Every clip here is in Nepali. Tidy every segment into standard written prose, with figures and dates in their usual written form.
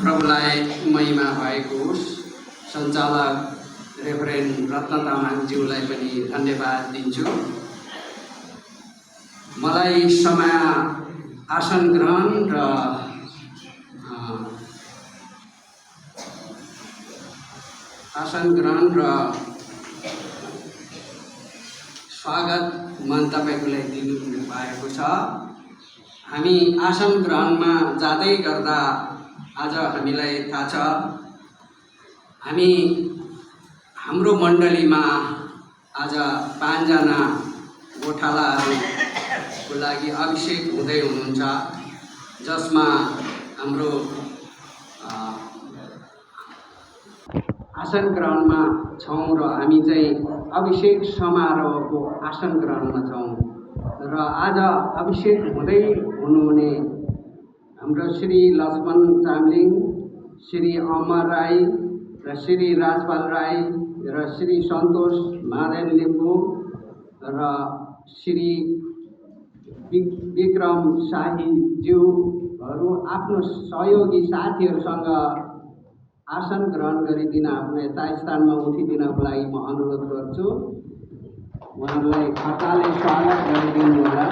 प्रभुलाई महिमा भएको होस्। सञ्चालक रेभरेन्ड रत्न तामाङज्यूलाई पनि धन्यवाद दिन्छु। मलाई समय आसन ग्रहण र स्वागत मन तपाईकोलाई दिनु भएको छ। हामी आसन ग्रहणमा जाँदै गर्दा आज हामीलाई थाहा छ हाम्रो मण्डलीमा आज 5 जना गोठालाहरूको लागि अभिषेक हुँदै हुनुहुन्छ, जसमा हाम्रो आसन ग्रहणमा छौँ र हामी चाहिँ अभिषेक समारोहको आसन ग्रहणमा छौँ। र आज अभिषेक हुँदै हुनुहुने हाम्रो श्री लक्ष्मण चामलिङ, श्री अमर राई र श्री राजपाल राई र श्री सन्तोष महादेव लिम्बू र श्री विक्रम शाहीज्यूहरू आफ्नो सहयोगी साथीहरूसँग आसन ग्रहण गरिदिन आफ्नो यथास्थानमा उठिदिनको लागि म अनुरोध गर्छु। उहाँहरूलाई खटाले स्वागत गरिदिनु होला।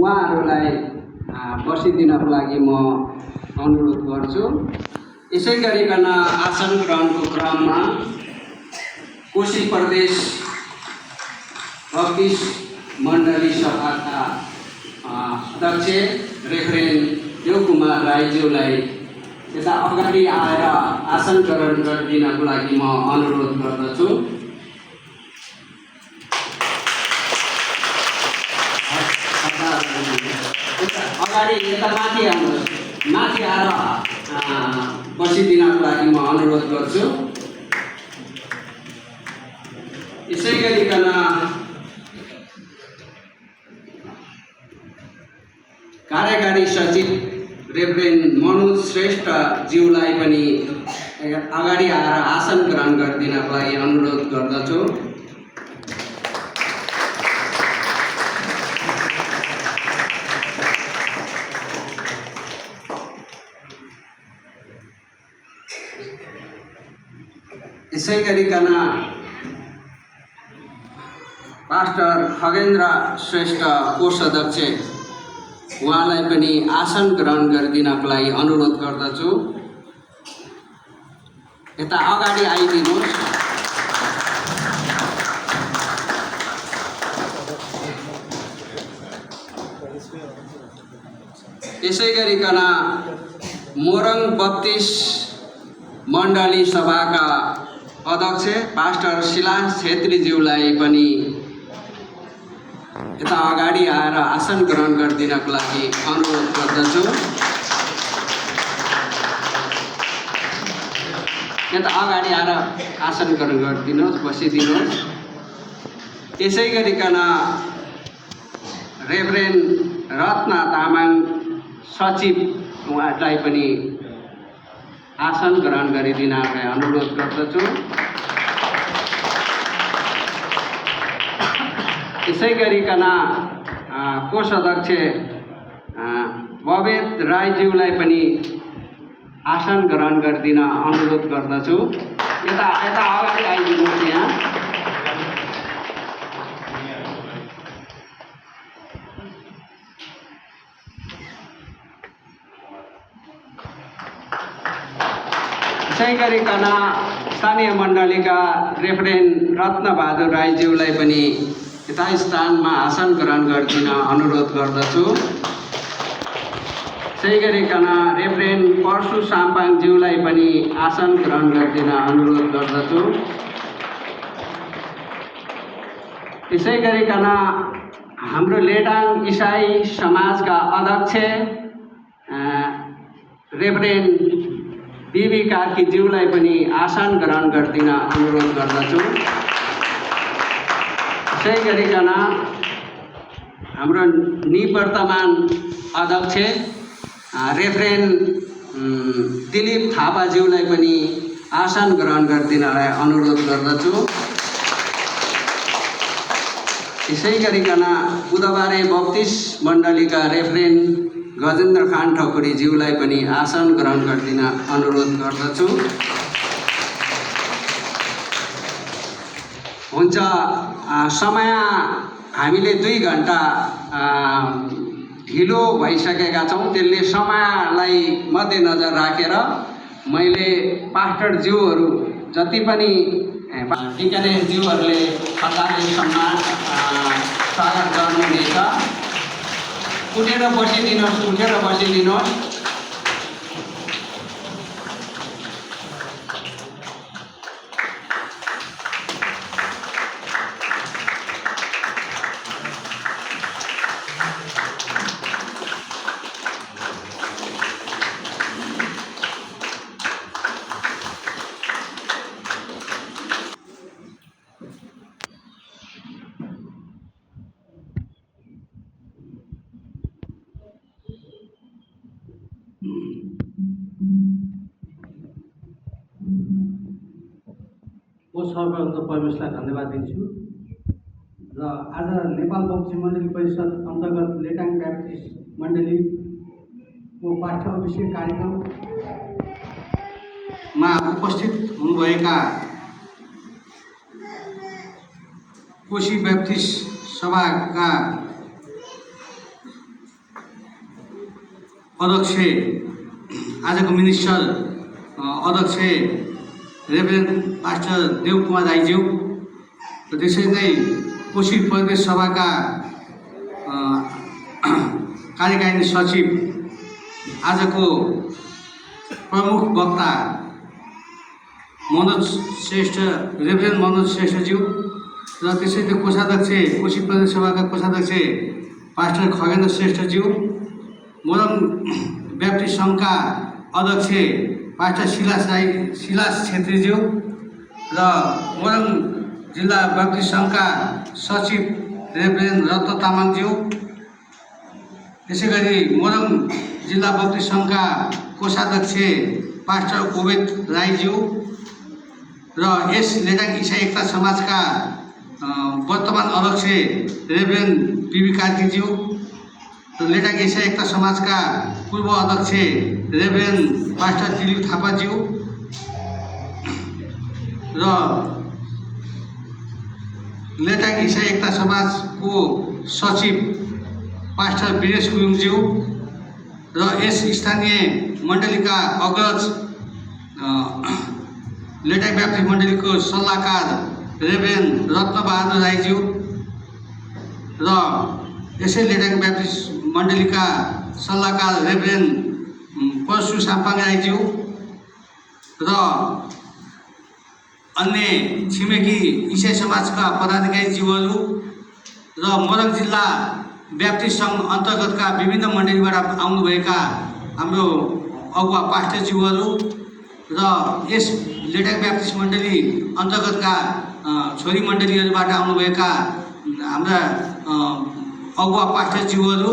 उहाँहरूलाई बसिदिनको लागि म अनुरोध गर्छु। यसै गरिकन आसन ग्रहणको क्रममा कोशी प्रदेश बत्तिस मण्डली सभाका अध्यक्ष रेभरेन्ड देवकुमार राईज्यूलाई यता अगाडि आएर आसन ग्रहण गरिदिनको लागि म अनुरोध गर्दछु। अगाडि यता माथि आउनुहोस्, माथि आएर बसिदिनको लागि म अनुरोध गर्छु। यसै गरिकन कार्यकारी सचिव रेभरेन्ड मनोज श्रेष्ठ ज्यूलाई पनि अगाडि आएर आसन ग्रहण गरिदिनको लागि अनुरोध गर्दछु। यसै गरिकन पास्टर खगेन्द्र श्रेष्ठ कोषाध्यक्ष उहाँलाई पनि आसन ग्रहण गरिदिनको लागि अनुरोध गर्दछु। यता अगाडि आइदिनुहोस्। यसै गरिकन मोरङ 32 मण्डली सभाका अध्यक्ष पास्टर शिलास छेत्रीज्यूलाई पनि यता अगाडि आएर आसन ग्रहण गरिदिनको लागि अनुरोध गर्दछु। यता अगाडि आएर आसन ग्रहण गरिदिनुहोस्, बसिदिनुहोस्। यसै गरिकन रेभरेन्ड रत्न तामाङ सचिव उहाँलाई पनि आसन ग्रहण गरिदिनलाई अनुरोध गर्दछु। यसै गरिकन कोषाध्यक्ष बबेद राईज्यूलाई पनि आसन ग्रहण गरिदिन अनुरोध गर्दछु। यता अगाडि आइदिनुहोस्। यहाँ यसै गरिकन स्थानीय मण्डलीका रेफरेन्ट रत्नबहादुर राईज्यूलाई पनि यथास्थानमा आसन ग्रहण गरिदिन अनुरोध गर्दछु। त्यसै गरिकन रेफरेन्ट पर्सु साम्पाङज्यूलाई पनि आसन ग्रहण गरिदिन अनुरोध गर्दछु। त्यसै गरिकन हाम्रो लेटाङ इसाई समाजका अध्यक्ष रेफरेन्ट बिबी कार्कीज्यूलाई पनि आसन ग्रहण गरिदिन अनुरोध गर्दछु। त्यसै गरिकन हाम्रो निवर्तमान अध्यक्ष रेफरेन्ट दिलीप थापाज्यूलाई पनि आसन ग्रहण गरिदिनलाई अनुरोध गर्दछु। त्यसै गरिकन बुधबारे बप्तिस्ट मण्डलीका रेफरेन्ट गजेन्द्र खान ठकुरीज्यूलाई पनि आसन ग्रहण गरिदिन अनुरोध गर्दछु। हुन्छ, समय हामीले 2 घण्टा ढिलो भइसकेका छौँ। त्यसले समयलाई मध्यनजर राखेर मैले पास्टरज्यूहरू जति पनि डिकनेसज्यूहरूले खल्लाले सम्मान स्वागत गर्नुहुनेछ। उठेर बसिदिनुहोस्, उठेर बसिदिनुहोस्। म सर्वप्रथम परमेश्वरलाई धन्यवाद दिन्छु र आज नेपाल बप्तिस्ट मण्डली परिषद अन्तर्गत लेटाङ ब्याप्टिस्ट मण्डलीको पाठ्य अभिषेक कार्यक्रममा उपस्थित हुनुभएका कोशी ब्याप्टिस्ट सभाका अध्यक्ष, आजको मिनिस्टर अध्यक्ष रेभरेन्ड पास्टर देवकुमार राईज्यू र त्यसरी नै कोशी प्रदेश सभाका कार्यकारिणी सचिव, आजको प्रमुख वक्ता मनोज श्रेष्ठ, रेभरेन्ड मनोज श्रेष्ठज्यू र त्यसरी नै कोषाध्यक्ष, कोशी प्रदेश सभाका कोषाध्यक्ष पास्टर खगेन्द्र श्रेष्ठज्यू, मोरङ ब्याप्टिस्ट सङ्घका अध्यक्ष पास्टर सिलास छेत्रीज्यू र मोरङ जिल्ला ब्याप्टिस्ट सङ्घका सचिव रेभरेन्ड रत्न तामाङज्यू, त्यसै गरी मोरङ जिल्ला ब्याप्टिस्ट सङ्घका कोषाध्यक्ष पास्टर ओबेद राईज्यू र यस लेटाङ इसाई एकता समाजका वर्तमान अध्यक्ष रेभरेन्ड बिबी कार्कीज्यू र लेटाङ इसाई एकता समाजका पूर्व अध्यक्ष रेभरेन्ड पास्टर दिलीप थापाज्यू र लेटाङ इसाई एकता समाजको सचिव पास्टर वीरेश गुरुङज्यू र यस स्थानीय मण्डलीका अग्रज लेटाङ ब्याप्टिस्ट मण्डलीको सल्लाहकार रेभरेन्ड रत्नबहादुर राईज्यू र यसै लेटाङ ब्याप्टिस्ट मण्डलीका सल्लाहकार रेभरेन्ड परशु साम्पाङ राईज्यू र अन्य छिमेकी इसाई समाजका पदाधिकारीज्यूहरू र मोरङ जिल्ला ब्याप्टिस्ट सङ्घ अन्तर्गतका विभिन्न मण्डलीबाट आउनुभएका हाम्रो अगुवा पास्टरज्यूहरू र यस लेटाङ ब्याप्टिस्ट मण्डली अन्तर्गतका छोरी मण्डलीहरूबाट आउनुभएका हाम्रा अगुवा पास्टरज्यूहरू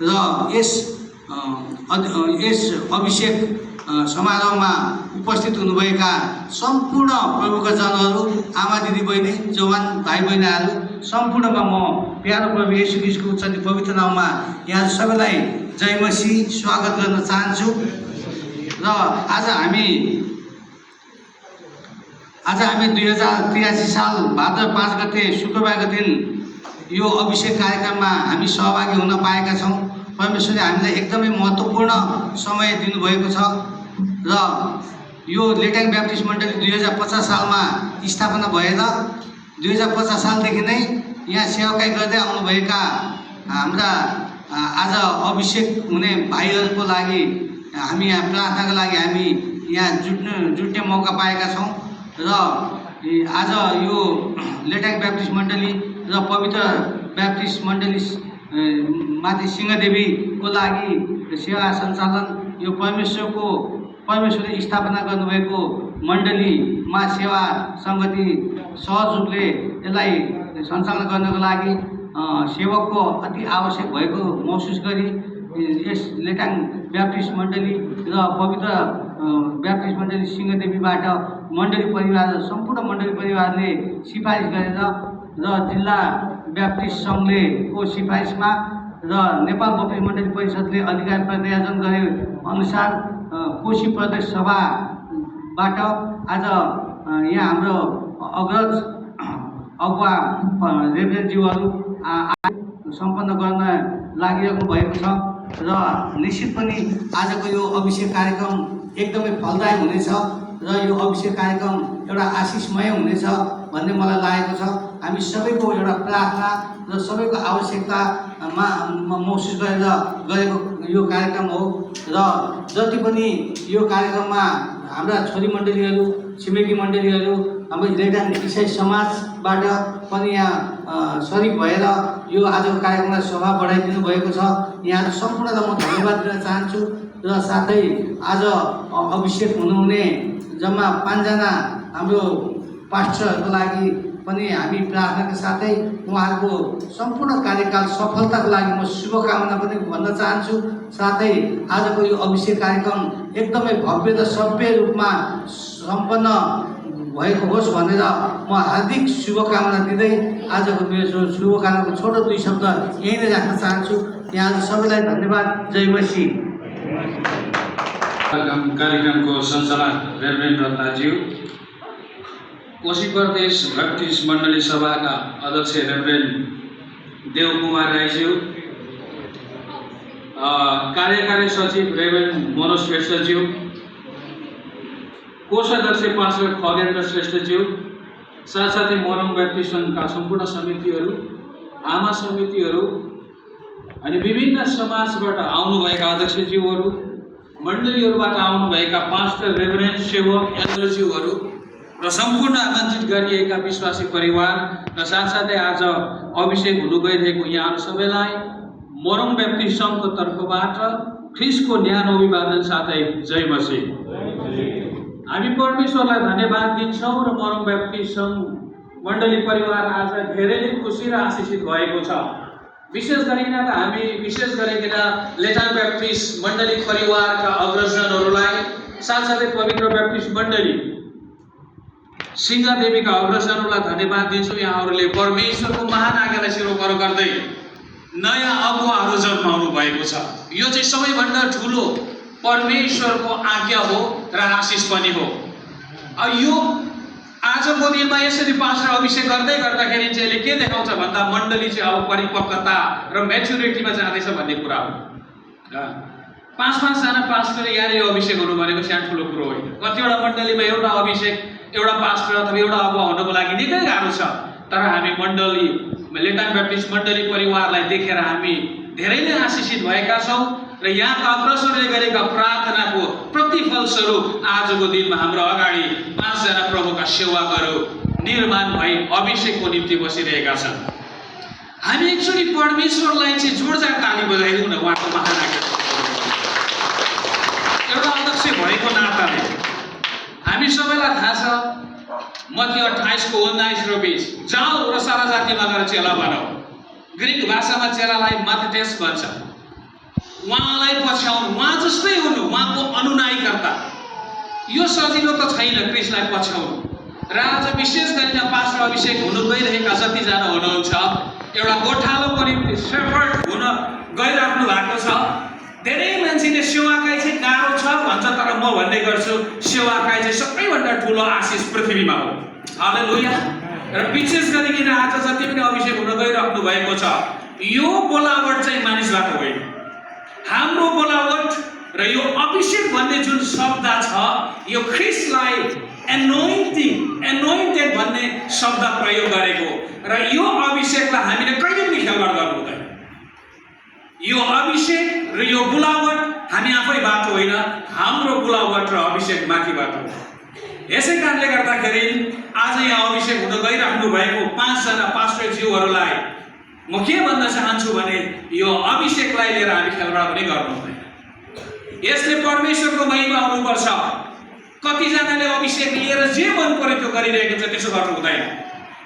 र यस अभिषेक समारोहमा उपस्थित हुनुभएका सम्पूर्ण प्रमुखजनहरू, आमा दिदी बहिनी, जवान भाइ बहिनीहरू सम्पूर्णमा म प्यारो प्रभु येशू ख्रीष्टको उच्च पवित्र नाममा यहाँ सबैलाई जय मसीह स्वागत गर्न चाहन्छु। र आज हामी 2083 साल भाद्र 5 गते शुक्रबारको दिन यो अभिषेक कार्यक्रममा हामी सहभागी हुन पाएका छौँ। परमेश्वरले हामीलाई एकदमै महत्त्वपूर्ण समय दिनुभएको छ र यो लेटाङ ब्याप्टिस्ट मण्डली 2050 सालमा स्थापना भएर 2050 सालदेखि नै यहाँ सेवाकाई गर्दै आउनुभएका हाम्रा आज अभिषेक हुने भाइहरूको लागि हामी यहाँ प्रार्थनाको लागि हामी यहाँ जुट्ने मौका पाएका छौँ र आज यो लेटाङ ब्याप्टिस्ट मण्डली र पवित्र ब्याप्टिस्ट मण्डली माथि सिंहदेवीको लागि सेवा सञ्चालन यो परमेश्वरले स्थापना गर्नुभएको मण्डलीमा सेवा सङ्गति सहज रूपले यसलाई सञ्चालन गर्नको लागि सेवकको अति आवश्यक भएको महसुस गरी यस लेटाङ ब्याप्टिस्ट मण्डली र पवित्र ब्याप्टिस्ट मण्डली सिंहदेवीबाट मण्डली परिवार सम्पूर्ण मण्डली परिवारले सिफारिस गरेर र जिल्ला ब्याप्टिस्ट सङ्घले को सिफारिसमा र नेपाल बप्टिस्ट मण्डली परिषदले अधिकार प्रत्यायोजन गरे अनुसार कोशी प्रदेश सभाबाट आज यहाँ हाम्रो अग्रज अगुवा रेभरेन्डज्यूहरू सम्पन्न गर्न लागिरहनु भएको छ र निश्चित पनि आजको यो अभिषेक कार्यक्रम एकदमै फलदायी हुनेछ र यो अभिषेक कार्यक्रम एउटा आशिषमय हुनेछ भन्ने मलाई लागेको छ। हामी सबैको एउटा प्रार्थना र सबैको आवश्यकतामा महसुस गरेर गरेको यो कार्यक्रम हो र जति पनि यो कार्यक्रममा हाम्रा छोरी मण्डलीहरू छिमेकी मण्डलीहरू हाम्रो लेटाङ इसाई समाजबाट पनि यहाँ सरिक भएर यो आजको कार्यक्रमलाई शोभा बढाइदिनु भएको छ। यहाँ सम्पूर्णलाई म धन्यवाद दिन चाहन्छु र साथै आज अभिषेक हुनुहुने जम्मा 5 जना हाम्रो पास्टरहरूको लागि पनि हामी प्रार्थनाका साथै उहाँहरूको सम्पूर्ण कार्यकाल सफलताको लागि म शुभकामना पनि भन्न चाहन्छु। साथै आजको यो अभिषेक कार्यक्रम एकदमै भव्य र सभ्य रूपमा सम्पन्न भएको होस् भनेर म हार्दिक शुभकामना दिँदै आजको मेरो शुभकामनाको छोटो 2 शब्द यहीँ नै राख्न चाहन्छु। यहाँ सबैलाई धन्यवाद। जय मसी। कार्यक्रमको सञ्चालक रेभरेन्ड रत्नाज्यू, कोशी प्रदेश ब्याप्टिस्ट मण्डली सभाका अध्यक्ष रेभरेन्ड देवकुमार राईज्यू, कार्यकारी सचिव रेभरेन्ड मनोज श्रेष्ठज्यू, कोषाध्यक्ष पास्टर खगेन्द्र श्रेष्ठज्यू, साथसाथै मोरङ ब्याप्टिस्ट सङ्घका सम्पूर्ण समितिहरू, आमा समितिहरू अनि विभिन्न समाजबाट आउनुभएका अध्यक्षज्यूहरू, मण्डलीहरूबाट आउनुभएका पास्टर रेभरेन्ड सेवक एल्डरज्यूहरू र सम्पूर्ण आमन्त्रित गरिएका विश्वासी परिवार र साथसाथै आज अभिषेक हुनु गइरहेको यहाँहरू सबैलाई मोरङ ब्याप्टिस्ट सङ्घको तर्फबाट ख्रिस्टको न्यानो अभिवादन साथै जय मसी। हामी परमेश्वरलाई धन्यवाद दिन्छौँ र मोरङ ब्याप्टिस्ट सङ्घ मण्डली परिवार आज धेरै नै खुसी र आशिषित भएको छ। विशेष गरिकन हामी विशेष गरिकन लेटाङ ब्याप्टिस्ट मण्डली परिवारका अग्रजनहरूलाई साथसाथै पवित्र ब्याप्टिस्ट मण्डली सिंहदेवीका अग्रजनहरूलाई धन्यवाद दिन्छु। यहाँहरूले परमेश्वरको महान आज्ञालाई सिरोपर गर्दै नयाँ अगुवाहरू जन्माउनु भएको छ। यो चाहिँ सबैभन्दा ठुलो परमेश्वरको आज्ञा हो र आशिष पनि हो। यो आजको दिनमा यसरी पास्टर अभिषेक गर्दै गर्दाखेरि चाहिँ यसले के देखाउँछ भन्दा मण्डली चाहिँ अब परिपक्वता र मेच्युरिटीमा जाँदैछ भन्ने कुरा हो। 5-5 जना पास्टर यहाँनिर अभिषेक हुनु भनेको सानो ठुलो कुरो होइन। कतिवटा मण्डलीमा एउटा अभिषेक एउटा पास्टर अथवा एउटा अगुवा हुनको लागि निकै गाह्रो छ। तर हामी मण्डली लेटाङ ब्याप्टिस्ट मण्डली परिवारलाई देखेर हामी धेरै नै आशिषित भएका छौँ र यहाँका अग्रजहरूले गरेका प्रार्थनाको प्रतिफलस्वरूप आजको दिनमा हाम्रो अगाडि 5 जना प्रभुका सेवकहरू निर्माण भई अभिषेकको निम्ति बसिरहेका छन्। हामी एकचोटि परमेश्वरलाई चाहिँ जोडजाड ताली बजाइदिउँ न उहाँको महान आज्ञा। एउटा अध्यक्ष भएको नाताले हामी सबैलाई थाहा छ मत्ती 28:19 र 20 जाऊ र सारा जातिमा गएर चेला बनाऊ। ग्रिक भाषामा चेलालाई माथेटेस भन्छ। उहाँलाई पछ्याउनु, उहाँ जस्तै हुनु, उहाँको अनुनायीकर्ता। यो सजिलो त छैन क्रिस्टलाई पछ्याउनु। र आज विशेष गरेर पास्टर अभिषेक हुनु गइरहेका जतिजना हुनुहुन्छ एउटा गोठालोको निम्ति सेफर्ड हुन गइराख्नु भएको छ। धेरै मान्छेले सेवाकाई चाहिँ गाह्रो छ भन्छ, तर म भन्ने गर्छु सेवाकाई चाहिँ सबैभन्दा ठुलो आशिष पृथ्वीमा हो। हालेलुया। र विशेष गरिकन आज जति पनि अभिषेक हुन गइराख्नु भएको छ यो बोलावट चाहिँ मानिसबाट होइन। हाम्रो बोलावट र यो अभिषेक भन्ने जुन शब्द छ यो ख्रिस्टलाई एनोइन्टेड भन्ने शब्द प्रयोग गरेको र यो अभिषेकलाई हामीले कहिले पनि खेलवाड गर्नु हुँदैन। यो अभिषेक र यो बुलावट हामी आफैबाट होइन, हाम्रो बुलावट र अभिषेक माथिबाट हो। यसै कारणले गर्दाखेरि आज यहाँ अभिषेक हुन गइराख्नु भएको 5 जना पास्टरज्यूहरूलाई म के भन्न चाहन्छु भने यो अभिषेकलाई लिएर हामी खेलवाड पनि गर्नु हुँदैन। यसले परमेश्वरको महिमा हुनुपर्छ। कतिजनाले अभिषेक लिएर जे मन पर्यो त्यो गरिरहेको छ, त्यसो गर्नु हुँदैन।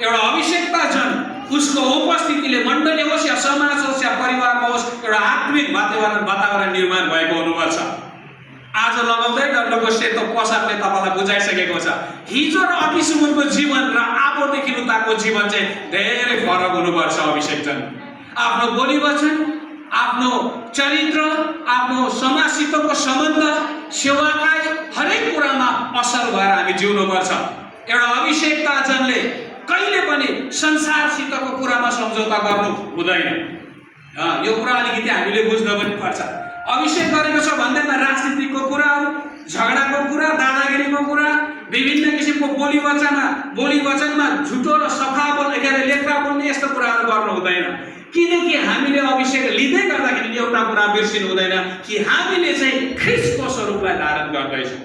एउटा अभिषेकता जन उसको उपस्थितिले मण्डली होस् या समाज होस् या परिवारमा होस् एउटा आत्मिक वातावरण निर्माण भएको हुनुपर्छ। आज लगाउँदै गर्नुको सेतो पोसाकले तपाईँलाई बुझाइसकेको छ। हिजो र अघिसम्मको जीवन र अबदेखि उताको जीवन चाहिँ धेरै फरक हुनुपर्छ। अभिषेक जन आफ्नो बोली वचन, आफ्नो चरित्र, आफ्नो समाजसितको सम्बन्ध, सेवाकाई हरेक कुरामा असल भएर हामी जिउनुपर्छ। एउटा अभिषेकता जनले कहिले पनि संसारसितको कुरामा सम्झौता गर्नु हुँदैन। यो कुरा अलिकति हामीले बुझ्न पनि पर्छ। अभिषेक गरेको छ भन्दैमा राजनीतिको कुराहरू, झगडाको कुरा, दादागिरीको कुरा, विभिन्न किसिमको बोली वचनमा झुटो र सफा लेख्दा बोल्ने यस्तो कुराहरू गर्नु हुँदैन। किनकि हामीले अभिषेक लिँदै गर्दाखेरि एउटा कुरा बिर्सिनु हुँदैन कि हामीले चाहिँ ख्रिस्टको स्वरूपलाई धारण गर्दैछौँ।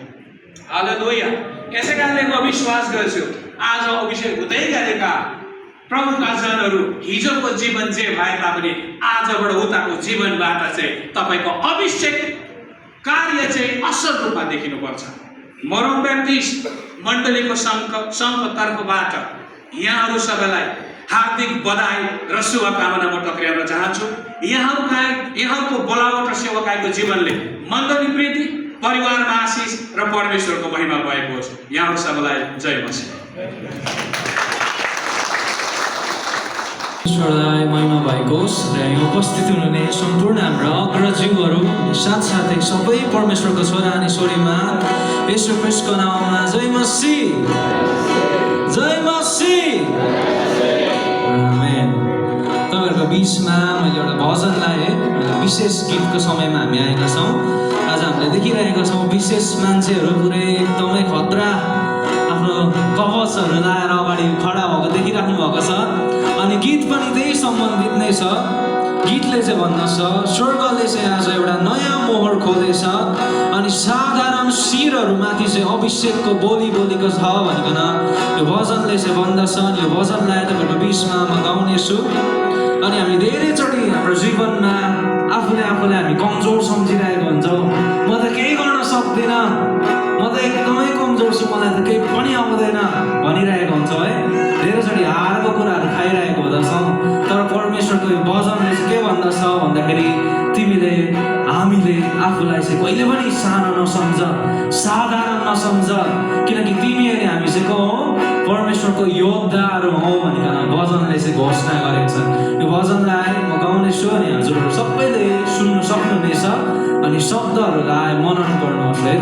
हालेलुया। यसै कारणले म विश्वास गर्छु आज अभिषेक हुँदै गरेका प्रभुका जनहरू हिजोको जीवन जे भए तापनि आजबाट उताको जीवनबाट चाहिँ तपाईँको अभिषेक कार्य चाहिँ असल रूपमा देखिनुपर्छ। मरोङ ब्याप्टिस्ट मण्डलीको सङ्घको तर्फबाट यहाँहरू सबैलाई हार्दिक बधाई र शुभकामना म टक्र्याउन चाहन्छु। यहाँको बोलावट र सेवकाईको जीवनले मण्डली प्रीति, परिवारमा आशिष र परमेश्वरको महिमा भएको होस्। यहाँहरू सबैलाई जय मसीह। ईश्वरलाई महिमा भएको होस्। र यहाँ उपस्थित हुनुहुने सम्पूर्ण हाम्रा अग्रज्यूहरू साथसाथै सबै परमेश्वरको छोरा अनि छोरीमा येशू ख्रिस्टको नाममा जय मसीह, जय मसीह। आमेन। तपाईँहरूको बिचमा मैले एउटा भजन लाएँ। विशेष गीतको समयमा हामी आएका छौँ। आज हामीले देखिरहेका छौँ विशेष मान्छेहरू पुरै एकदमै खतरा आफ्नो कवचहरू लाएर अगाडि खडा भएको देखिराख्नु भएको छ। अनि गीत पनि त्यही सम्बन्धित नै छ। गीतले चाहिँ भन्दछ स्वर्गले चाहिँ आज एउटा नयाँ मोहर खोलेछ अनि साधारण शिरहरूमाथि चाहिँ अभिषेकको बोली बोलेको छ भनिकन यो भजनले चाहिँ भन्दछ। अनि यो भजनलाई तपाईँहरूको बिचमा म गाउनेछु। अनि हामी धेरैचोटि हाम्रो जीवनमा आफूले हामी कमजोर सम्झिरहेको हुन्छौँ। म त केही गर्न सक्दिनँ, म त एकदमै कमजोर छु, मलाई त केही पनि आउँदैन भनिरहेको हुन्छौँ है। धेरैचोटि हारको कुराहरू खाइरहेको हुँदछौँ। तर परमेश्वरको यो भजनले चाहिँ के भन्दछ भन्दाखेरि हामीले आफूलाई चाहिँ कहिले पनि सानो नसम्झ, साधारण नसम्झ, किनकि तिमी अनि हामी चाहिँ को हौ, परमेश्वरको योद्धाहरू हौ भनिकन भजनले चाहिँ घोषणा गरेको छ। यो भजनलाई म गाउनेछु अनि हजुरहरू सबैले सुन्नु सक्नुहुनेछ। अनि शब्दहरूलाई मनन गर्नुहोस् है।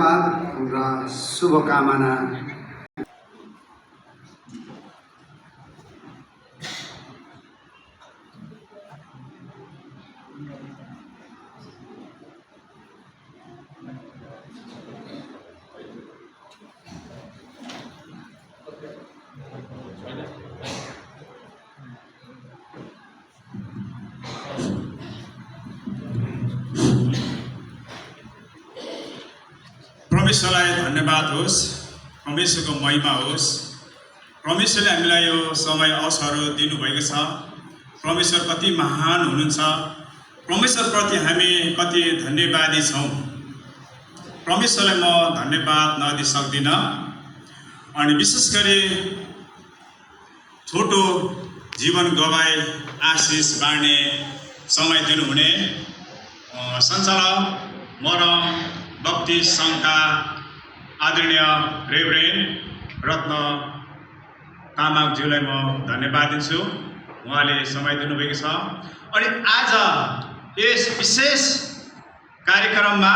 धन्यवाद र शुभकामना। परमेश्वरलाई धन्यवाद होस्, परमेश्वरको महिमा होस्। परमेश्वरले हामीलाई यो समय अवसरहरू दिनुभएको छ। परमेश्वर कति महान हुनुहुन्छ, परमेश्वरप्रति हामी कति धन्यवादी छौँ। परमेश्वरलाई म धन्यवाद नदिई सक्दिनँ। अनि विशेष गरी छोटो जीवन गवाई आशिष बाँड्ने समय दिनुहुने सञ्चालक मरम बप्तिस्ट सङ्घका आदरणीय रेभरेन्ड रत्न तामाङज्यूलाई म धन्यवाद दिन्छु। उहाँले समय दिनुभएको छ। अनि आज यस विशेष कार्यक्रममा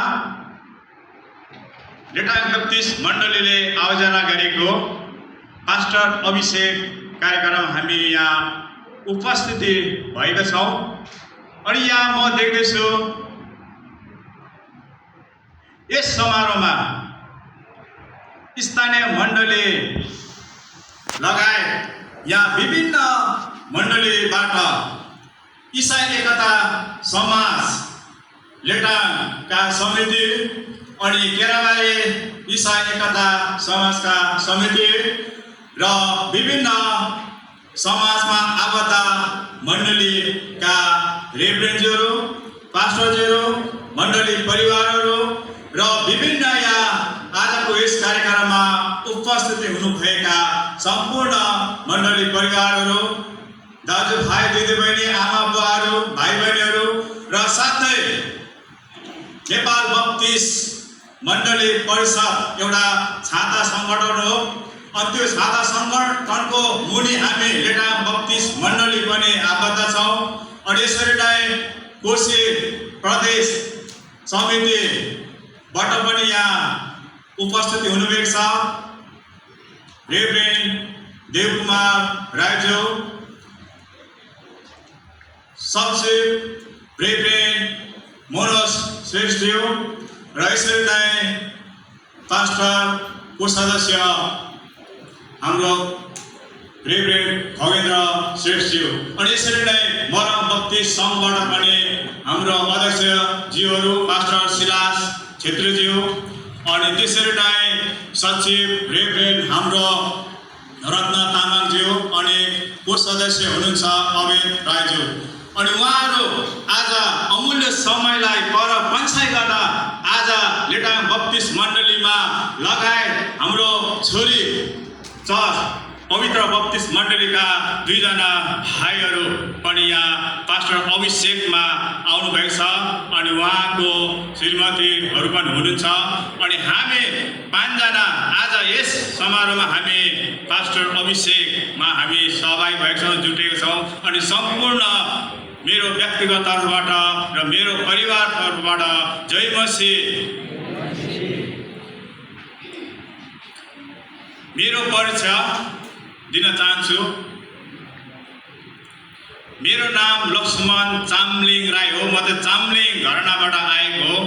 लेटाङ बप्तिस्ट मण्डलीले आयोजना गरेको पास्टर अभिषेक कार्यक्रम हामी यहाँ उपस्थिति भएका छौँ। अनि यहाँ म देख्दैछु यस समारोहमा स्थानीय मण्डली लगायत यहाँ विभिन्न मण्डलीबाट इसाई एकता समाज लेटाङका समिति अनि केराबारी इसाई एकता समाजका समिति र विभिन्न समाजमा आबद्ध मण्डलीका रेभरेन्डज्यूहरू, पास्टरज्यूहरू, मण्डली परिवारहरू र विभिन्न यहाँ आजको यस कार्यक्रममा उपस्थिति हुनुभएका सम्पूर्ण मण्डली परिवारहरू, दाजुभाइ दिदीबहिनी, आमा बुवाहरू, भाइ बहिनीहरू र साथै नेपाल बप्तिस्ट मण्डली परिषद एउटा छाता सङ्गठन हो। अनि त्यो छाता सङ्गठनको मुनि हामी लेटाङ बप्तिस्ट मण्डली पनि आबद्ध छौँ। अनि यसरी नै कोशी प्रदेश समितिबाट पनि यहाँ उपस्थिति हुनुभएको छ। रेभरेन्ड देवकुमार राईज्यू, सचिव रेभरेन्ड मनोज श्रेष्ठज्यू र यसरी नै पास्टरको सदस्य हाम्रो रेभरेन्ड खगेन्द्र श्रेष्ठज्यू। अनि यसरी नै मरम बप्तिस्ट सङ्घबाट पनि हाम्रो अध्यक्षज्यूहरू पास्टर सिलास छेत्रीज्यू, अनि त्यसरी नै सचिव रेभरेन्ड हाम्रो रत्न तामाङज्यू, अनि को सदस्य हुनुहुन्छ अमित राईज्यू। अनि उहाँहरू आज अमूल्य समयलाई पर पन्छाइ गर्न आज लेटाङ बप्तिस्ट मण्डलीमा लगायत हाम्रो छोरी चर्च पवित्र बप्तिस्ट मण्डलीका दुईजना भाइहरू पनि यहाँ पास्टर अभिषेकमा आउनुभएको छ। अनि उहाँको श्रीमतीहरू पनि हुनुहुन्छ। अनि हामी पाँचजना आज यस समारोहमा हामी पास्टर अभिषेकमा हामी सहभागी भएका छौँ, जुटेका छौँ। अनि सम्पूर्ण मेरो व्यक्तिगत तर्फबाट र मेरो परिवार तर्फबाट जय मसीह। मेरो परिचय दिन चाहन्छु। मेरो नाम लक्ष्मण चामलिङ राई हो। म त चामलिङ घरानाबाट आएको हो।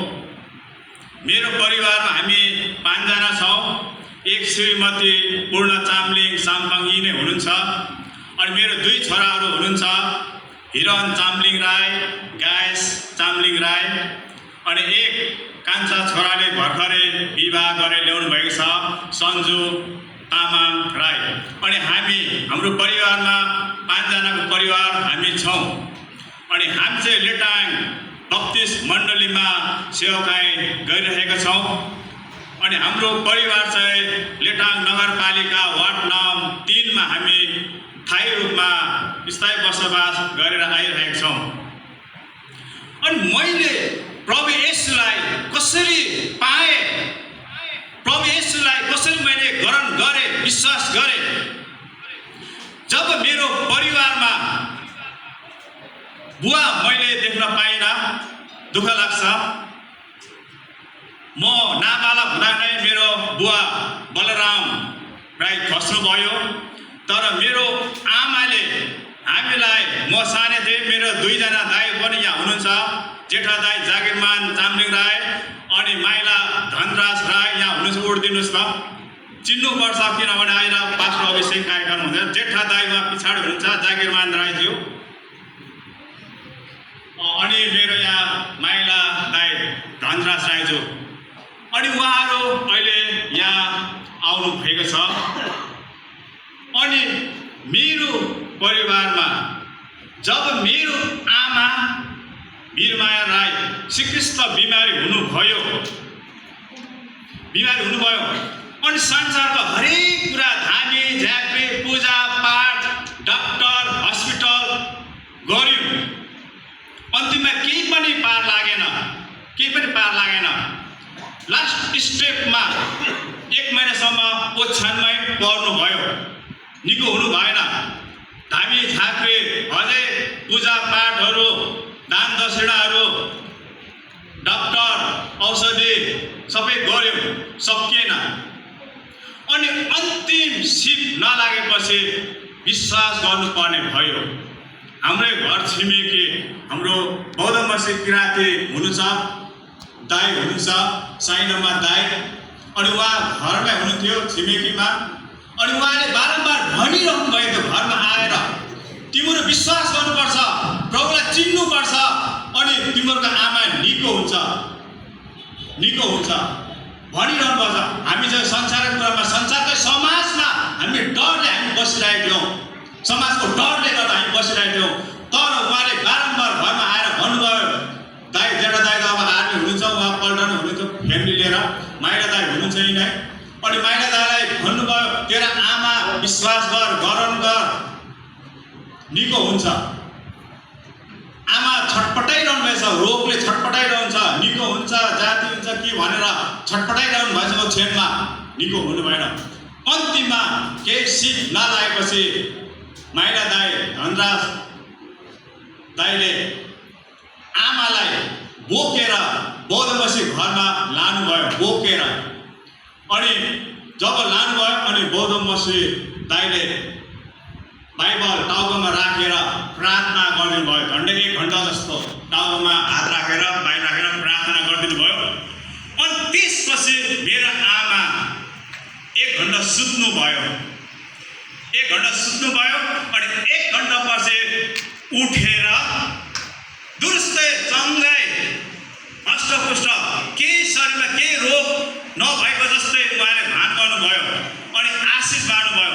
मेरो परिवारमा हामी पाँचजना छौँ। एक श्रीमती पूर्ण चामलिङ साम्पाङ्गी नै हुनुहुन्छ। अनि मेरो दुई छोराहरू हुनुहुन्छ, हिरन चामलिङ राई, गायस चामलिङ राई। अनि एक कान्छा छोराले भर्खरै विवाह गरेर ल्याउनु भएको छ, सन्जु तामाङ राई। अनि हाम्रो परिवारमा पाँचजनाको परिवार हामी छौँ। अनि हामी चाहिँ लेटाङ बप्तिस्ट मण्डलीमा सेवाकाई गरिरहेका छौँ। अनि हाम्रो परिवार चाहिँ लेटाङ नगरपालिका वार्ड नम्बर 3 मा हामी स्थायी रूपमा स्थायी बसोबास गरेर आइरहेका छौँ। अनि मैले प्रभु येशूलाई कसरी पाएँ, प्रभु येशूलाई कसरी मैले ग्रहण गरेँ, विश्वास गरेँ, जब मेरो परिवारमा बुवा मैले देख्न पाइनँ, दुःख लाग्छ। म नाबालक हुँदा नै मेरो बुवा बलराम राई खस्नुभयो। तर मेरो आमाले हामीलाई, म सानै थिएँ, मेरो 2 जना दाइ पनि यहाँ हुनुहुन्छ, जेठा दाइ जागिरमान चामलिङ राई अनि माइला धनराज राई यहाँ हुनुहुन्छ, उठिदिनुहोस् ल, चिन्नुपर्छ किनभने आएर पास्टर अभिषेक कार्यक्रम हुँदैन। जेठा दाइ उहाँ पछाडि हुनुहुन्छ, जागिरमान राईज्यू, अनि मेरो यहाँ माइला दाइ धनराज राईज्यू, अनि उहाँहरू अहिले यहाँ आउनु भएको छ। अनि मेरो परिवारमा जब मेरो आमा वीरमाया राई श्रीकृष्ण बिमारी हुनुभयो, अनि संसारको हरेक कुरा धामी झाँक्री पूजा पाठ डाक्टर हस्पिटल गऱ्यौँ, अन्तिममा केही पनि पार लागेन। लास्ट स्टेपमा 1 महिनासम्म ओछ्यानमै पर्नुभयो, निको हुनु भएन। धामी झाँक्री अझै पूजा पाठहरू दान दक्षिणाहरू डाक्टर औषधि सबै गऱ्यौँ, सकिएन। अनि अन्तिम सिप नलागेपछि विश्वास गर्नुपर्ने भयो। हाम्रै घर छिमेकी हाम्रो बौद्ध मसी किराँती हुनुहुन्छ, दाई हुनुहुन्छ, साइनामा दाई, अनि उहाँ घरमै हुनुहुन्थ्यो छिमेकीमा। अनि उहाँले बारम्बार भनिरहनु भएको घरमा आएर, तिम्रो विश्वास गर्नुपर्छ, प्रभुलाई चिन्नुपर्छ, अनि तिम्रो आमा निको हुन्छ भनिरहनु पर्छ। हामी चाहिँ संसारको कुरामा, संसारकै समाजमा हामी डरले बसिरहेको थियौँ, समाजको डरले गर्दा हामी बसिरहेको थियौँ। तर उहाँले बारम्बार घरमा आएर भन्नुभयो, दाइ जेठा दाइ त अब आर्मी हुनुहुन्छ, उहाँ पल्टन हुनुहुन्छ फ्यामिली लिएर, माइला दाइ हुनुहुन्छ यिनै। अनि माइला दाइलाई भन्नुभयो, तेरो आमा विश्वास गरन गर, निको हुन्छ। आमा छटपटाइरहनु भएछ, रोगले छटपटाइरहन्छ, निको हुन्छ जाति हुन्छ कि भनेर छटपटाइरहनु भएछ, ओछ्यानमा निको हुनु भएन। अन्तिममा केही सिप नलागेपछि माइला दाइ धनराज दाइले आमालाई बोकेर बौद्धमसी घरमा लानुभयो, बोकेर। अनि जब लानुभयो अनि बौद्धमसी दाइले बाइबल टाउकोमा राखेर प्रार्थना गरिदिनु भयो। झन्डै 1 घन्टा जस्तो टाउकोमा हात राखेर बाहिर राखेर प्रार्थना गरिदिनु भयो। अनि त्यसपछि मेरो आमा 1 घन्टा सुत्नुभयो, अनि 1 घन्टापछि उठेर दुरुस्तै चङ्गाई हष्टपुष्ट, केही शरीरमा केही रोग नभएको जस्तै उहाँले भान गर्नुभयो, अनि आशिष बाँड्नुभयो।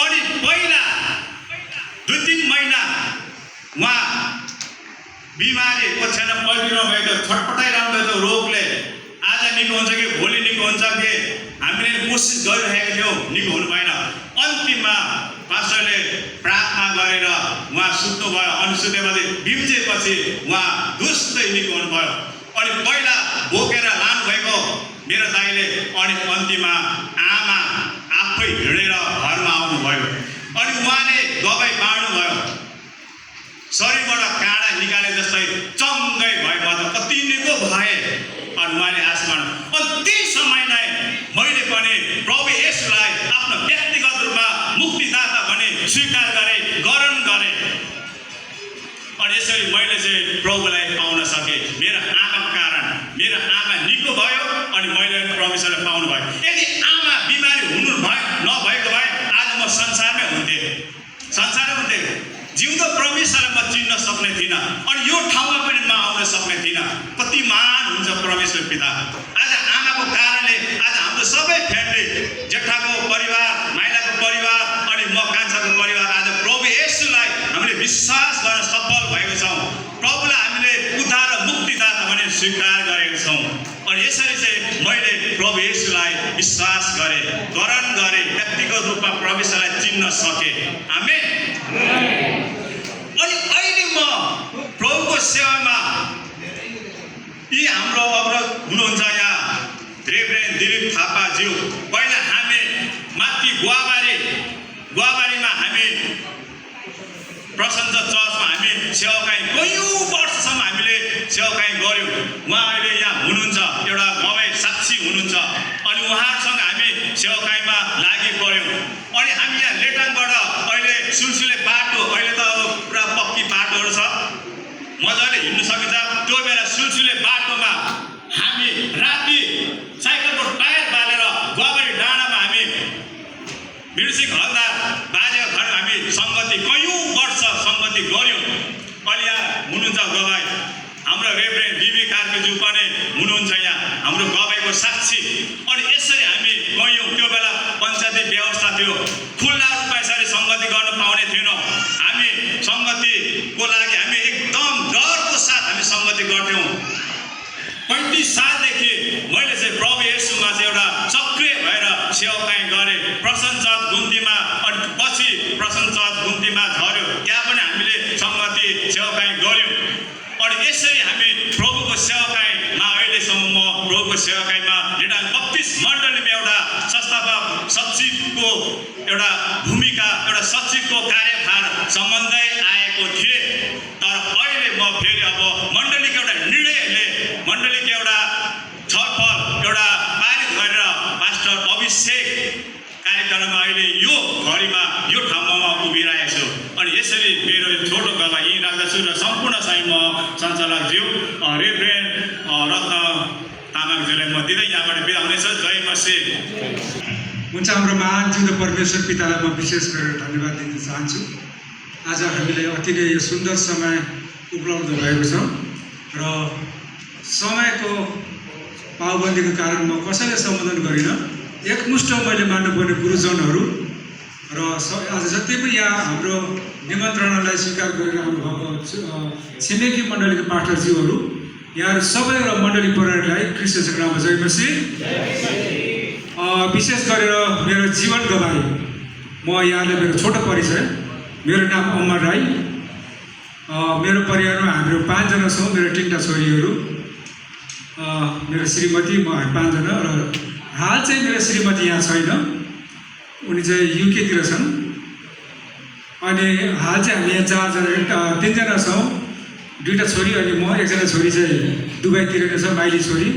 अनि पहिला 2-3 महिना उहाँ बिमारी ओछ्यान पल्टिरहनु भएको थियो, छटपटाइरहनु भएको थियो रोगले। आज निको हुन्छ कि भोलि निको हुन्छ कि हामीले कोसिस गरिरहेको थियौँ, निको हुनु भएन। अन्तिममा पास्टरले प्रार्थना गरेर उहाँ सुत्नुभयो। अनि सुतेपछि बिम्चेपछि उहाँ दुरुस्तै निको हुनुभयो। अनि पहिला बोकेर लानुभएको मेरो दाइले, अनि अन्तिममा आमा आफै हिँडेर घरमा आउनुभयो। अनि उहाँले दबाई बाँड्नुभयो, शरीरबाट काँडा निकाले जस्तै चङ्गै भयो, म त कति निको भए। अनि उहाँले आशीष बाँड्नु। अनि त्यही समय नै मैले पनि प्रभु येशूलाई आफ्नो व्यक्तिगत रूपमा मुक्तिदाता भने स्वीकार गरेँ, ग्रहण गरेँ। अनि यसरी मैले चाहिँ प्रभुलाई पाउन सकेँ। मेरो आमाको कारण मेरो आमा निको भयो, अनि मैले परमेश्वरलाई पाउनु भयो। यदि आमा बिमारी नभएको भए आज म संसारमै हुन्थेँ, जिउँदो परमेश्वरलाई म चिन्न सक्ने थिइनँ, अनि यो ठाउँमा पनि म आउन सक्ने थिइनँ। कति महान हुन्छ परमेश्वर पिता। आज आमाको कारणले आज हाम्रो सबै फ्यामिली, जेठाको परिवार, माइलाको परिवार, अनि म कान्छाको परिवार आज प्रभु येशूलाई हामीले विश्वास गर्न सफल भएको छौँ। प्रभुलाई हामीले उद्धार र मुक्तिदाता भने स्वीकार गरेका छौँ। अनि यसरी चाहिँ मैले प्रभु येशूलाई विश्वास गरेँ, ग्रहण गरेँ, व्यक्तिगत रूपमा परमेश्वरलाई चिन्न सकेँ। आमेन। अनि अहिले म प्रभुको सेवामा, यी हाम्रो अवरोध हुनुहुन्छ यहाँ रेभरेन्ड दिलीप थापाज्यू। पहिला हामी माथि गुवाबारीमा हामी प्रसन्न चर्चमा हामी सेवाकाई कयौँ वर्षसम्म हामीले सेवाकाई गऱ्यौँ। उहाँ अहिले यहाँ हुनुहुन्छ, एउटा गवाई साक्षी हुनुहुन्छ अनि उहाँहरूसँग हामी सेवाकाईमा लागि पर्यौँ। अनि हामी यहाँ लेटाङबाट अहिले सुलसुले बाटो अहिले त अब पुरा पक्की बाटोहरू छ, मजाले हिँड्नु सकिन्छ। त्यो बेला सुलसुले बाटोमा हामी राति साइकलको टायर बालेर गोबरी डाँडामा हामी बिर्सिक हलदार बाजेको घर हामी सङ्गति कैयौँ वर्ष सङ्गति गऱ्यौँ। अहिले यहाँ हुनुहुन्छ गवाई हाम्रो रेभरेन्ड बिबी कार्कीज्यू पनि हुनुहुन्छ यहाँ हाम्रो गवाईको साक्षी। अनि यसरी हामी गयौँ। त्यो बेला पञ्चायती व्यवस्था थियो, खुल्ला रूपमा यसरी सङ्गति गर्न पाउने थिएनौँ। हामी सङ्गतिको लागि हामी एकदम डरको साथ हामी सङ्गति गर्थ्यौँ। 35 सालदेखि मैले चाहिँ प्रभु येशूमा चाहिँ एउटा सक्रिय भएर सेवाकाई गरेँ। प्रसन्न चर्च गुम्तीमा अनि पछि प्रसन्न चर्च गुम्तीमा झऱ्यो, त्यहाँ पनि हामीले सङ्गति सेवाकाई गऱ्यौँ। अनि यसरी हामी प्रभुको सेवाकाईमा अहिलेसम्म म प्रभुको सेवाकाईमा लेटाङ बत्तिस मण्डलीमा एउटा संस्थापक सचिवको एउटा भूमिका, एउटा सचिवको कार्यभार सम्बन्धै आएको थिएँ। तर अहिले म फेरि अब मण्डलीको एउटा निर्णयले मण्डलीको एउटा छलफल एउटा पारित गरेर पास्टर अभिषेक कार्यक्रममा अहिले यो घडीमा यो ठाउँमा उभिरहेको छु। अनि यसरी मेरो छोटो गवाई यहीँ राख्दछु र सम्पूर्ण चाहिँ म सञ्चालकज्यू रेभरेन्ड रत्न तामाङज्यूलाई म दिँदै यहाँबाट बिदा हुनेछ। जय मसी। हुन्छ। हाम्रो महान जिउँदो परमेश्वर पितालाई म विशेष गरेर धन्यवाद दिन चाहन्छु। आज हामीलाई अति नै यो सुन्दर समय उपलब्ध भएको छ र समयको पाबन्दीको कारण म कसैलाई सम्बोधन गरिनँ। एकमुष्ट मैले मान्नुपर्ने गुरुजनहरू र आज जति पनि यहाँ हाम्रो निमन्त्रणालाई स्वीकार गरेर आउनुभएको छिमेकी मण्डलीको पाठकज्यूहरू यहाँहरू सबै र मण्डली परिवारलाई ख्रीष्टको नाममा जय मसी। विशेष गरेर मेरो जीवन गवाई म यहाँलाई मेरो छोटो परिचय। मेरो नाम अमर राई। मेरो परिवारमा हाम्रो 5 जना छौँ। मेरो 3टा छोरीहरू, मेरो श्रीमती, म 5 जना र हाल चाहिँ मेरो श्रीमती यहाँ छैन, उनी चाहिँ युकेतिर छन्। अनि हाल चाहिँ हामी यहाँ 4 जना 3 जना छौँ, 2टा छोरी अनि म। 1 जना छोरी चाहिँ दुबईतिर नै छ, माइली छोरी।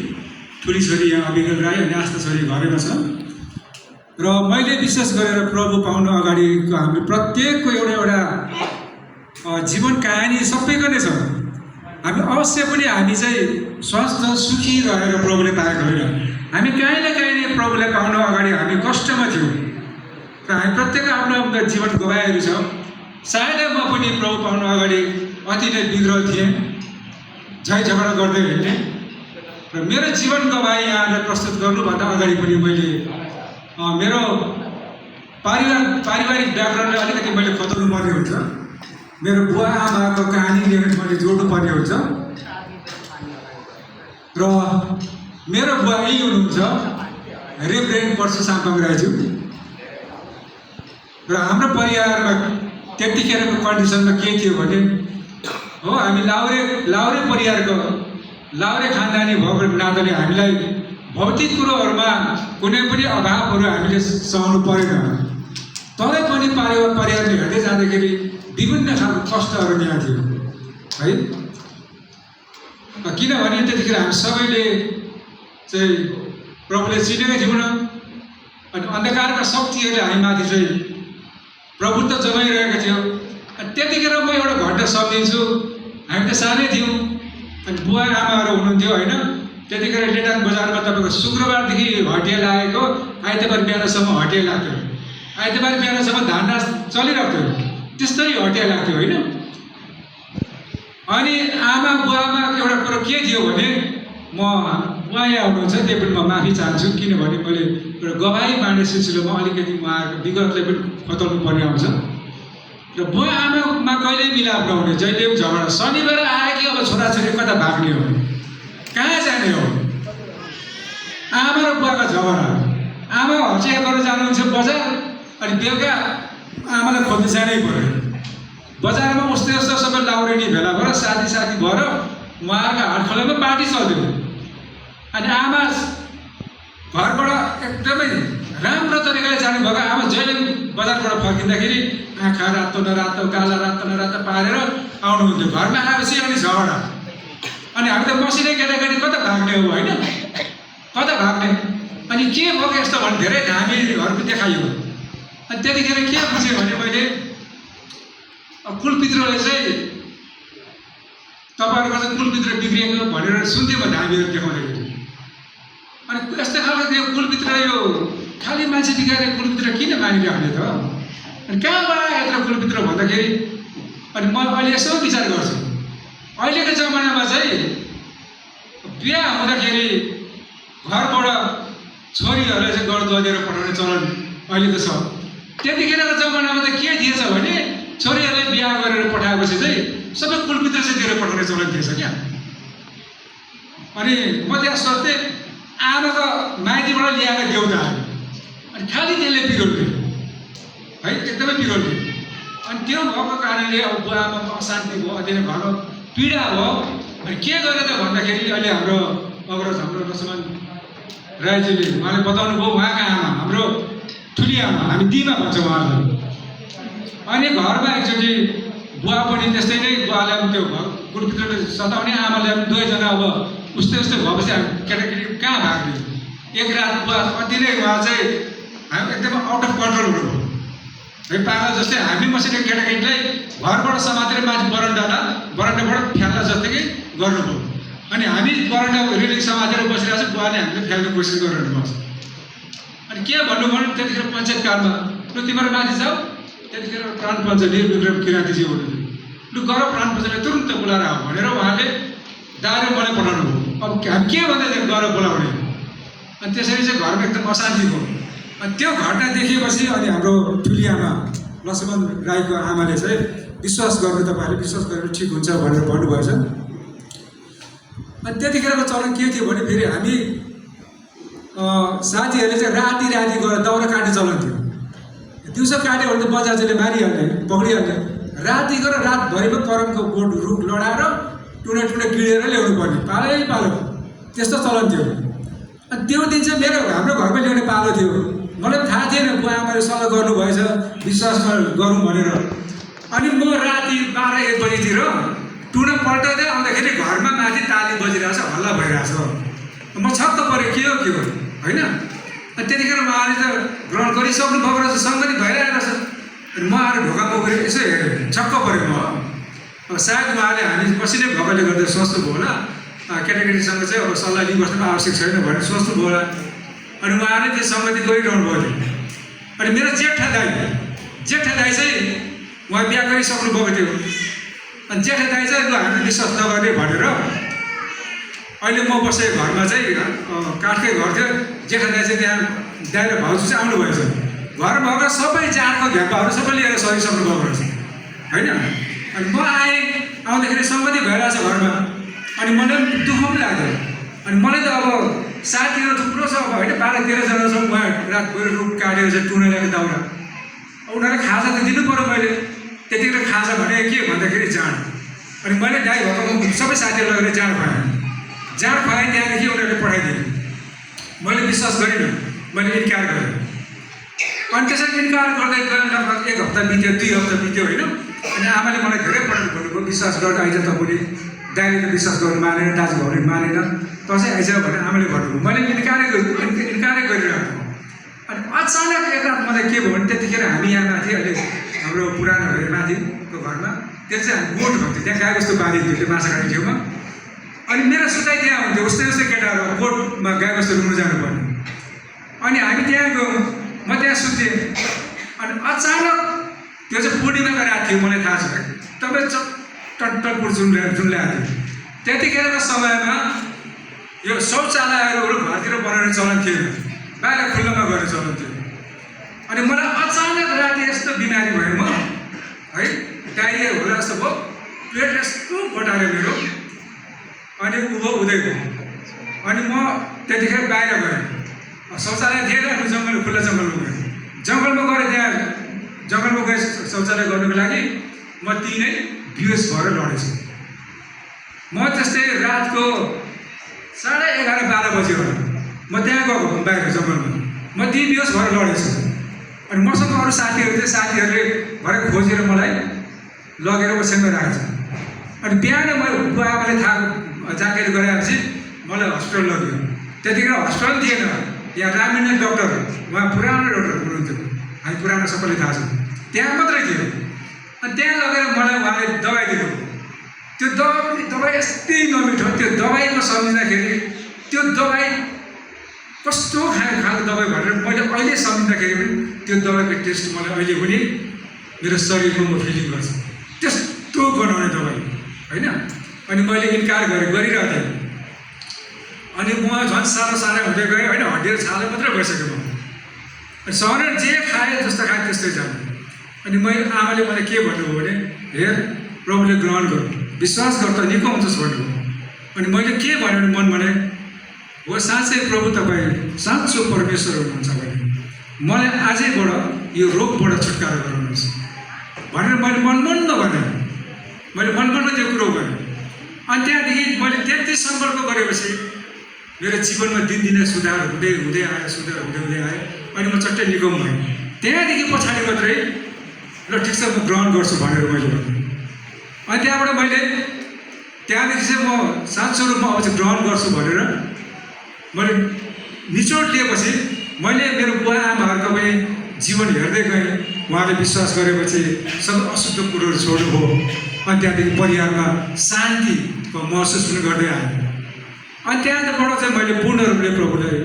ठुली छोरी यहाँ अभिगल राई अनि आस्था छोरी घरैमा छ। र मैले विशेष गरेर प्रभु पाउनु अगाडिको हामी प्रत्येकको एउटा एउटा जीवन कहानी सबैको नै छ। हामी अवश्य पनि हामी चाहिँ स्वस्थ सुखी रहेर प्रभुले पाएको होइन। हामी काहीँ न काहीँ प्रभुलाई पाउनु अगाडि हामी कष्टमा थियौँ र हामी प्रत्येक आफ्नो आफ्नो जीवन गवाएको छ। सायदै म पनि प्रभु पाउनु अगाडि अति नै विग्रह थिएँ, झै झगडा गर्दै हिँड्ने। र मेरो जीवन गवाई यहाँलाई प्रस्तुत गर्नुभन्दा अगाडि पनि मैले मेरो पारिवारिक ब्याकग्राउन्डलाई अलिकति मैले खताउनु पर्ने हुन्छ। मेरो बुवा आमाको कहानी लिएर मैले जोड्नु पर्ने हुन्छ। र मेरो बुवा यही हुनुहुन्छ, रेभरेन्ड परशु साम्पाङ राईज्यू। र हाम्रो परिवारमा त्यतिखेरको कन्डिसनमा के थियो भने हो हामी लाउरे परिवारको लाउरे खानदानी भएको नाताले हामीलाई भौतिक कुरोहरूमा कुनै पनि अभावहरू हामीले सहनु परेन। तरै पनि परिवारले हेर्दै जाँदाखेरि विभिन्न खालको कष्टहरू यहाँ थियो है। किनभने त्यतिखेर हामी सबैले चाहिँ प्रभुले चिनेकै थियौँ अनि अन्धकारका शक्तिहरूले हामीमाथि चाहिँ प्रभुत्व जमाइरहेको थियो। अनि त्यतिखेर म एउटा घटना सम्झिन्छु। हामी त सानै थियौँ अनि बुवा आमाहरू हुनुहुन्थ्यो होइन। त्यतिखेर लेटाङ बजारमा तपाईँको शुक्रबारदेखि हटिया लागेको आइतबार बिहानसम्म हटिया लाग्थ्यो। आइतबार बिहानसम्म धान चलिरहेको थियो, त्यस्तै हटिया लाग्थ्यो होइन। अनि आमा बुवामा एउटा कुरो के थियो भने म बुवा यहाँ हुनुहुन्छ त्यही पनि म माफी चाहन्छु, किनभने मैले एउटा गवाई बाँड्ने सिलसिलामा अलिकति उहाँहरूको विगतलाई पनि खताउनु पर्ने आउँछ। र बुवा आमामा कहिले मिलाप नहुने, जहिले पनि झगडा। शनिबार आयो कि अब छोराछोरी कता भाग्ने हो, कहाँ जाने हो, आमा र बुवाको झगडा। आमा हचिया गर्न जानुहुन्छ बजार अनि बेलुका आमालाई खोज्नु जानै पऱ्यो। बजारमा उस्तै जस्तो सबै लाउरेनी भेला भएर साथी भएर उहाँहरूको हाटखोलामा पार्टी चल्थ्यो। अनि आमा घरबाट एकदमै राम्रो तरिकाले जानुभएको। आमा जहिले बजारबाट फर्किँदाखेरि आँखा रातो नरातो काला रातो नरातो पारेर आउनुहुन्थ्यो। घरमा आएपछि अनि झगडा। अनि हामी त मसिनै केटाकेटी कता भाग्ने हो होइन, कता भाग्ने अनि के भएको यस्तो भने धेरै धामीहरूको देखाइयो। अनि त्यतिखेर के बुझेँ भने मैले कुलपित्रले चाहिँ तपाईँहरूको चाहिँ कुलपित्र बिग्रिएको भनेर सुन्थेँ म धामीहरू देखाउँदाखेरि। अनि यस्तो खालको यो कुलपित्र यो खालि मान्छे बिगारे कुलपित्र किन मानिराख्ने त? अनि कहाँबाट यत्रो कुलपित्र भन्दाखेरि अनि म अहिले यसो विचार गर्छु, अहिलेको जमानामा चाहिँ बिहा हुँदाखेरि घरबाट छोरीहरूलाई चाहिँ घर दुहालेर पठाउने चलन अहिलेको छ। त्यतिखेरको जमानामा त के थिएछ भने छोरीहरूलाई बिहा गरेर पठाएपछि चाहिँ सबै कुलपित्र चाहिँ दिएर पठाउने चलन थिएछ क्या। अनि म त्यहाँ सोच्थेँ आमाको माइतीबाट ल्याएर देउता आयो अनि खालि त्यसले बिगाउने है, एकदमै बिगाउने। अनि त्यो भएको कारणले अब बुवा आमाको अशान्ति भयो, अहिले घरमा पीडा भयो। अनि के गरेर त भन्दाखेरि अहिले हाम्रो अग्रज हाम्रो लक्ष्मण राईजीले उहाँले बताउनु भयो, उहाँका आमा हाम्रो ठुली आमा, हामी दिमा भन्छौँ उहाँलाई। अनि घरमा एकचोटि बुवा पनि त्यस्तै नै, बुवाले पनि त्यो कुलपित्रले सताउने, आमाले पनि दुवैजना अब उस्तै उस्तै भएपछि हामी केटाकेटी कहाँ भाग्ने। एक रात बुवा अति नै उहाँ चाहिँ हामी एकदमै आउट अफ कन्ट्रोल हुनुभयो है, पागल जस्तै हामी मसिनो केटाकेटीलाई घरबाट समातेर माथि बरन्डाबाट फ्याल्ला जस्तै गर्नुभयो। अनि हामी बरन्डा रेलिङ समातेर बसिरहेको छ, बुवाले हामीले फ्याल्ने कोसिस गरिरहनु भएको छ। अनि के भन्नु भने त्यतिखेर पञ्चायत कालमा लु तिमीहरू माथि जाऊ, त्यतिखेर प्राण पञ्च वीरविक्रम किराँतीजी हुनुहुन्थ्यो, लु गर प्राण पञ्चले तुरुन्त बोलाएर आऊ भनेर उहाँले दारो मलाई पठाउनु भयो। अब हामी के भन्दै थियौँ गर बोलाउने। अनि त्यसरी चाहिँ घरमा एकदम अशान्ति भयो। अनि त्यो घटना देखिएपछि अनि हाम्रो ठुली आमा लक्ष्मण राईको आमाले चाहिँ विश्वास गर्नु, तपाईँहरूले विश्वास गरेर ठिक हुन्छ भनेर भन्नुभएछ। अनि त्यतिखेरको चलन के थियो भने फेरि हामी साथीहरूले चाहिँ राति गएर दाउरा काट्ने चलन थियो। दिउँसो काट्यो भने त बजाजले मारिहाल्ने, पक्रिहाल्ने। राति गएर रातभरिमा करमको बोट रुख लडाएर टुना किडेर ल्याउनु पर्ने, पालो त्यस्तो चलन थियो। अनि त्यो दिन चाहिँ हाम्रो घरमा ल्याउने पालो थियो। मलाई पनि थाहा थिएन, बुवा आमाले सल्लाह गर्नुभएछ विश्वास गरौँ भनेर। अनि म राति 12-1 बजीतिर टुना पल्टाउँदै आउँदाखेरि घरमा माथि ताली बजिरहेछ, हल्ला भइरहेछ। म छक्क परेँ, के हो होइन। अनि त्यतिखेर उहाँले त ग्रहण गरिसक्नु भएको रहेछ, सङ्गति भइरहेको रहेछ। अनि म आएर ढोका बोकेर यसो हेरेँ, छक्क पऱ्यो म। अब सायद उहाँले हामी बसिनै भएकोले गर्दा सोच्नुभयो होला, केटाकेटीसँग चाहिँ अब सल्लाह लिइबस्नु आवश्यक छैन भनेर सोच्नुभयो होला। अनि उहाँले त्यो सङ्गति गरिरहनु भयो थियो। अनि मेरो जेठा दाई चाहिँ उहाँ बिहा गरिसक्नु भएको थियो। अनि जेठा दाई चाहिँ लु हामी विश्वास नगर्ने भनेर अहिले म बसेको घरमा चाहिँ काठकै घर थियो। जेठा दाई चाहिँ त्यहाँ दाइ र भाउजू चाहिँ आउनुभएछ। घरमा भएको सबै जाँडको घ्यापाहरू सबै लिएर सरिसक्नु भएको रहेछ होइन। अनि म आएँ, आउँदाखेरि सङ्गति भइरहेछ घरमा। अनि मलाई पनि दुःख पनि लाग्यो। अनि मलाई त अब साथीहरू थुप्रो छ अब होइन, 12-13 जना छ। उहाँ रात गएर रुख काटेर चाहिँ टुना ल्याएको दाउरा, उनीहरूले खाजा त दिनु पऱ्यो। मैले त्यतिखेर खाजा भने के भन्दाखेरि जाँड। अनि मैले दाइ भएको सबै साथीहरू लगेर जाँड खुवाएँ। त्यहाँदेखि उनीहरूले पठाइदिए। मैले विश्वास गरिनँ, मैले इन्कार गरेँ। अनि त्यसरी इन्कार गर्दै लगभग 1 हप्ता बित्यो, 2 हप्ता बित्यो होइन। अनि आमाले मलाई धेरै पटक भन्नुभयो विश्वास गर्दा आइज तपाईँले। दाइले त विश्वास गर्नु मानेन, दाजुभाउले मानेन, त चाहिँ आइज भनेर आमाले भन्नुभयो। मैले इन्कारै गरिरहेको। अनि अचानक एक रात मलाई के भयो भने त्यतिखेर हामी यहाँ माथि अहिले हाम्रो पुरानो माथिको घरमा त्यो चाहिँ हामी गोठ भन्थ्यो, त्यहाँ गाई बस्तु बाँधिन्थ्यो त्यो माछा काट्ने ठाउँमा। अनि मेरो सुताइ त्यहाँ हुन्थ्यो, उस्तै केटाहरू गोठमा गाई बस्तु रुँग्नु जानुपर्ने। अनि हामी त्यहाँ गयौँ, म त्यहाँ सुतेँ। अनि अचानक त्यो चाहिँ पूर्णिमाको रात थियो, मलाई थाहा छ। तपाईँ टटपुर जुन ल्याएको थियो। त्यतिखेरको समयमा यो शौचालयहरू घरतिर बनाउने चलन थिएन, बाहिर खुल्लामा गर्ने चलन थियो। अनि मलाई अचानक राति यस्तो बिमारी भयो म है, डाइरिया होला जस्तो भयो, पेट यस्तो बटाल्यो मेरो। अनि उदय भयो। अनि म त्यतिखेर बाहिर गएँ, शौचालय थिएन। अनि खुल्ला जङ्गलमा गएँ। जङ्गलमा गएर त्यहाँ जङ्गलमा गएँ शौचालय गर्नुको लागि। म तिनै बेहोस भएर लडेछु। म त्यस्तै रातको 11:30-12 बजी होला म त्यहाँ गएको बाहिर जङ्गलमा। म ती बेहोस भएर लडेछु। अनि मसँग अरू साथीहरू थियो, साथीहरूले भरे खोजेर मलाई लगेर ओछ्यानमा राखेको छ। अनि बिहान म बुवा आमाले थाहा जानकारी गराएपछि मलाई हस्पिटल लग्यो। त्यतिखेर हस्पिटल थिएन, यहाँ रामिना डक्टर, उहाँ पुरानो डक्टर हुनुहुन्थ्यो, हामी पुरानो सबैले थाहा छ, त्यहाँ मात्रै थियो। अनि त्यहाँ लगेर मलाई उहाँले दबाई दिनु, त्यो दबाई यस्तै नमिठो, त्यो दबाईको सम्झिँदाखेरि त्यो दबाई कस्तो खालको दबाई भनेर मैले अहिले सम्झिँदाखेरि पनि त्यो दबाईको टेस्ट मलाई अहिले पनि मेरो शरीरमा म फिलिङ गर्छु, त्यस्तो बनाउने दबाई होइन। अनि मैले इन्कार गरिरहेको थिएँ, अनि म झन् सानो सानो हुँदै गएँ होइन, हड्डीहरू छाले मात्रै भइसक्यो म। अनि सहर जे खाएँ जस्तो खाएँ त्यस्तै जाने। अनि मैले आमाले मलाई के भन्नुभयो भने, हेर प्रभुले ग्रहण गर, विश्वास गर त निको हुन्छस् भन्नुभयो। अनि मैले के भन्यो भने मन भने हो, साँच्चै प्रभु तपाईँ साँचो परमेश्वर हुनुहुन्छ भने मलाई आजैबाट यो रोगबाट छुटकारा गराउनुहोस् भनेर मैले मनमन्न भनेँ, मैले मनमन्न त्यो कुरो गरेँ। अनि त्यहाँदेखि मैले त्यति सम्पर्क गरेपछि मेरो जीवनमा दिनदिनै सुधार हुँदै हुँदै आयो, सुधार हुँदै हुँदै आयो। अनि म चट्टै निगम भएँ। त्यहाँदेखि पछाडि मात्रै ल ठिक छ म ग्रहण गर्छु भनेर मैले भनेँ। अनि त्यहाँबाट मैले त्यहाँदेखि चाहिँ म साँचो रूपमा अब चाहिँ ग्रहण गर्छु भनेर मैले निचोड लिएपछि मैले मेरो बुवा आमाहरूको पनि जीवन हेर्दै गएँ। उहाँले विश्वास गरेपछि सबै अशुद्ध कुरोहरू छोड्नुभयो। अनि त्यहाँदेखि परिवारमा शान्तिको महसुस पनि गर्दै आएँ। अनि त्यहाँबाट चाहिँ मैले पूर्ण रूपले प्रभुलाई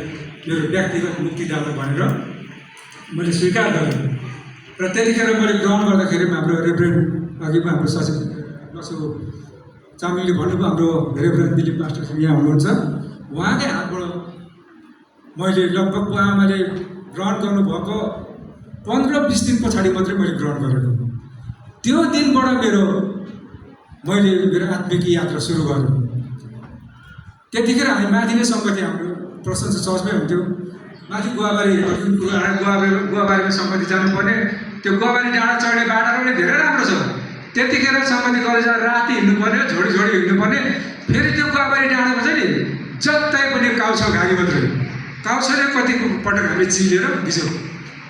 मेरो व्यक्तिगत मुक्तिदाता भनेर मैले स्वीकार गरेँ। र त्यतिखेर मैले ग्रहण गर्दाखेरि हाम्रो रेभरेन्ड अघिमा हाम्रो सचिव लसु चामलिङले भन्नुभयो, हाम्रो रेभरेन्ड दिलीप पास्टर यहाँ हुनुहुन्छ, उहाँकै हातबाट मैले लगभग आमाले ग्रहण गर्नुभएको 15-20 दिन पछाडि मात्रै मैले ग्रहण गरेको। त्यो दिनबाट मैले मेरो आत्मिक यात्रा सुरु गरेँ। त्यतिखेर हामी माथि नै सङ्गति, हाम्रो प्रशंसा चर्चमै हुन्थ्यो, माथि गुवाबारीमा सङ्गति जानुपर्ने, त्यो गुवाबारी डाँडा चढ्ने बाटो पनि धेरै राम्रो छ। त्यतिखेर सङ्गति गरेर राति हिँड्नुपर्ने, झोडी हिँड्नुपर्ने, फेरि त्यो गुवाबारी डाँडामा चाहिँ नि जतै पनि काउछो घागी मात्रै, काउछोले कति पटक हामीले चिलेर भिज्यौँ।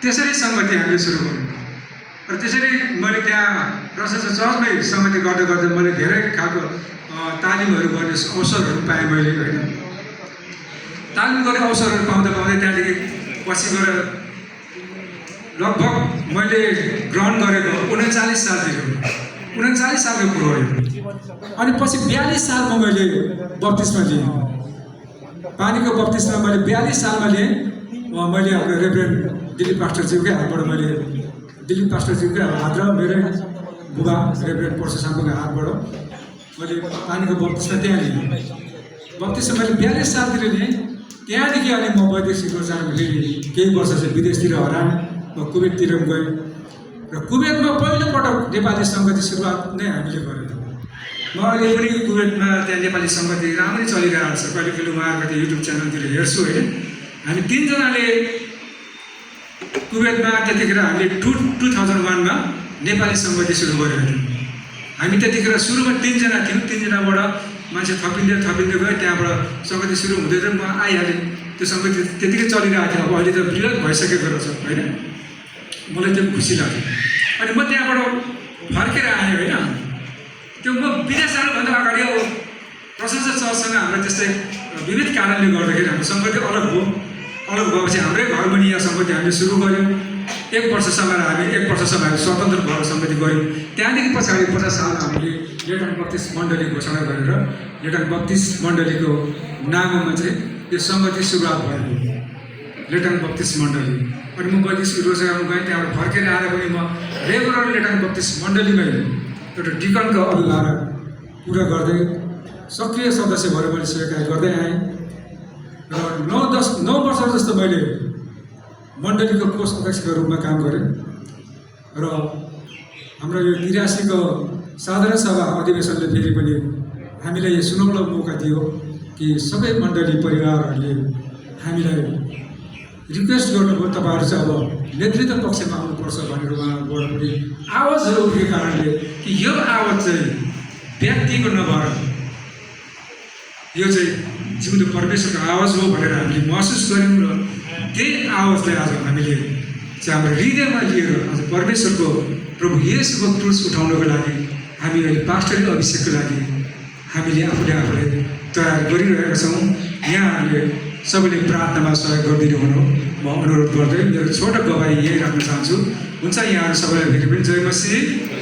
त्यसरी सङ्गति हामीले सुरु गऱ्यौँ। र त्यसरी मैले त्यहाँ प्रशंसा चर्चमै सङ्गति गर्दै गर्दै मैले धेरै खालको तालिमहरू गर्ने अवसरहरू पाएँ मैले होइन। तालिम गर्ने अवसरहरू पाउँदा त्यहाँदेखि पछि गएर लगभग मैले ग्रहण गरेको 39 सालदेखि 39 सालको कुरो हो। अनि पछि 42 सालमा मैले बप्तिस्मा लिएँ, पानीको बप्तिस्मा मैले 42 सालमा लिएँ। मैले हाम्रो रेभरेन्ड दिलीप पास्टरज्यूकै हातबाट मैले दिलीप पास्टरज्यूकै हात र मेरो बुबा रेभरेन्ड परशुरामको हातबाट मैले पानीको बप्तिस्मा त्यहाँ लिएँ। बप्तिस्मा मैले 42 सालतिर लिएँ। त्यहाँदेखि अनि म वैदेशिक जानु फेरि केही वर्ष चाहिँ विदेशतिर हराएँ, म कुवेततिर गएँ। र कुवेतमा पहिलोपटक नेपाली सङ्गति सुरुवात नै हामीले गरेको। म अहिले पनि कुवेतमा त्यहाँ नेपाली सङ्गति राम्रै चलिरहेको छ। कहिले कहिले उहाँहरूको त्यो युट्युब च्यानलतिर हेर्छु होइन। हामी 3 जनाले कुवेतमा त्यतिखेर हामीले 2001मा नेपाली सङ्गति सुरु गरेको थियौँ। हामी त्यतिखेर सुरुमा 3 जना थियौँ, 3 जनाबाट मान्छे थपिँदै गयो। त्यहाँबाट सङ्गति सुरु हुँदै म आइहालेँ। त्यो सङ्गति त्यतिकै चलिरहेको थियो। अब अहिले त विरोध भइसकेको रहेछ होइन। मलाई त्यो खुसी लाग्यो। अनि म त्यहाँबाट फर्केर आएँ होइन। त्यो म विदेश जानुभन्दा अगाडि अब प्रशंसा चर्चसँग हाम्रो त्यस्तै विविध कारणले गर्दाखेरि हाम्रो सङ्गति अलग भयो। अलग भएपछि हाम्रै घरमा नि यहाँ सङ्गति हामीले सुरु गऱ्यौँ। 1 वर्षसम्म हामी स्वतन्त्र भएर सङ्गति गऱ्यौँ। त्यहाँदेखि पछाडि 50 सालमा हामीले लेटन बत्तिस मण्डली घोषणा गरेर लेटन बत्तिस मण्डलीको नाममा चाहिँ यो सङ्गति सुरुवात भएको, लेटन बत्तिस मण्डली। अनि म वैदेशिक रोजगारमा गएँ। त्यहाँबाट फर्केर आएर पनि म रेगुलर लेटन बत्तिस मण्डलीमै एउटा डिकनको अभिभार पुरा गर्दै सक्रिय सदस्य भएर मैले सेवा गर्दै आएँ। र 9 वर्ष जस्तो मैले मण्डलीको कोष अध्यक्षको रूपमा काम गरेँ। र हाम्रो यो 83को साधारण सभा अधिवेशनले फेरि पनि हामीलाई यो सुनौलो मौका दियो कि सबै मण्डली परिवारहरूले हामीलाई रिक्वेस्ट गर्नुभयो, तपाईँहरू चाहिँ अब नेतृत्व पक्षमा आउनुपर्छ भनेर उहाँबाट पनि आवाजहरू उठेको कारणले कि यो आवाज चाहिँ व्यक्तिको नभएर यो चाहिँ जिउँदो परमेश्वरको आवाज हो भनेर हामीले महसुस गऱ्यौँ। र त्यही आवाजलाई आज हामीले चाहिँ हाम्रो हृदयमा लिएर आज परमेश्वरको प्रभु येशूको क्रुस उठाउनको लागि हामी अहिले पास्टरको अभिषेकको लागि हामीले आफूले तयार गरिरहेका छौँ। यहाँ हामीले सबैले प्रार्थनामा सहयोग गरिदिनु हुनु म अनुरोध गर्दै मेरो छोटो गवाई यही राख्न चाहन्छु। हुन्छ, यहाँहरू सबैलाई फेरि पनि जय मसीह।